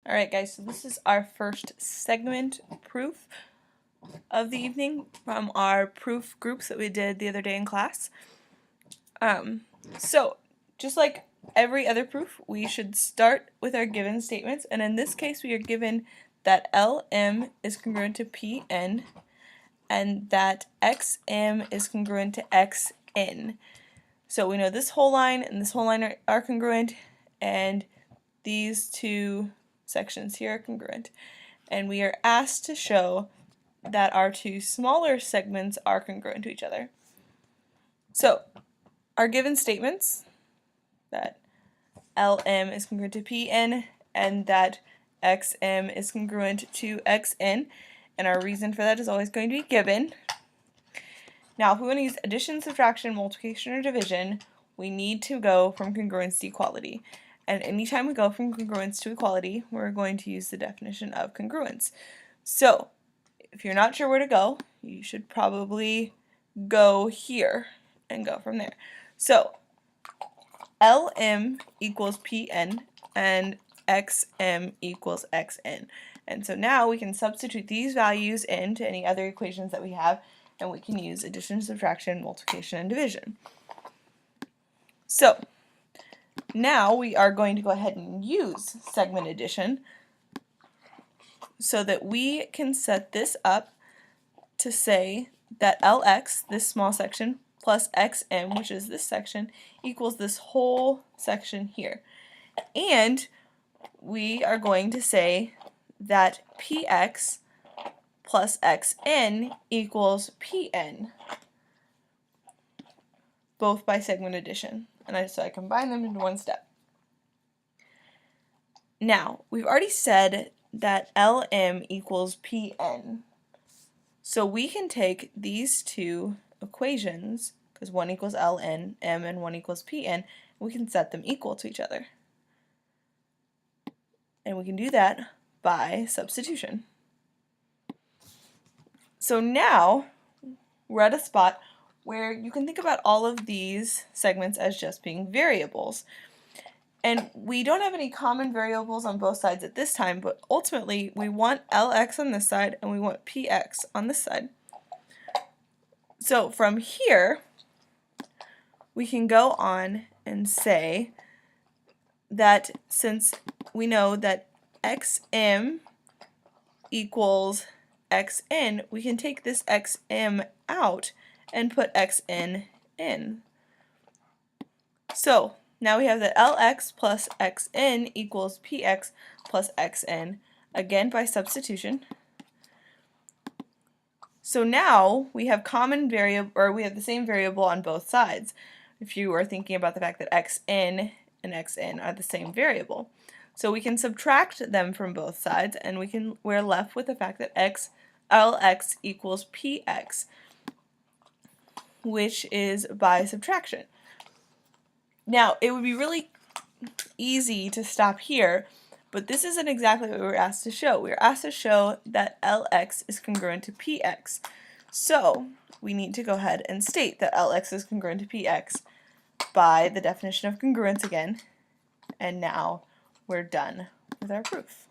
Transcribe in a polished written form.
Alright guys, so this is our first segment proof of the evening from our proof groups that we did the other day in class. So just like every other proof, we should start with our given statements, and in this case we are given that LM is congruent to PN and that XM is congruent to XN. So we know this whole line and this whole line are congruent, and these two sections here are congruent. And we are asked to show that our two smaller segments are congruent to each other. So our given statements, that LM is congruent to PN and that XM is congruent to XN, and our reason for that is always going to be given. Now if we want to use addition, subtraction, multiplication, or division, we need to go from congruence to equality. And anytime we go from congruence to equality, we're going to use the definition of congruence. So if you're not sure where to go, you should probably go here and go from there. So LM equals PN and XM equals XN. And so now we can substitute these values into any other equations that we have, and we can use addition, subtraction, multiplication, and division. So now we are going to go ahead and use segment addition so that we can set this up to say that LX, this small section, plus XM, which is this section, equals this whole section here. And we are going to say that PX plus XN equals PN, both by segment addition. And so I combine them into one step. Now, we've already said that LM equals PN. So we can take these two equations, because one equals LN, M, and one equals PN, and we can set them equal to each other. And we can do that by substitution. So now we're at a spot where you can think about all of these segments as just being variables. And we don't have any common variables on both sides at this time, but ultimately we want LX on this side and we want PX on this side. So from here, we can go on and say that since we know that XM equals XN, we can take this XM out and put XN in. So now we have that LX plus XN equals PX plus XN, again by substitution. So now we have common variable, or we have the same variable on both sides, if you are thinking about the fact that XN and XN are the same variable. So we can subtract them from both sides, and we're left with the fact that LX equals PX, which is by subtraction. Now, it would be really easy to stop here, but this isn't exactly what we were asked to show. We were asked to show that LX is congruent to PX. So we need to go ahead and state that LX is congruent to PX by the definition of congruence again, and now we're done with our proof.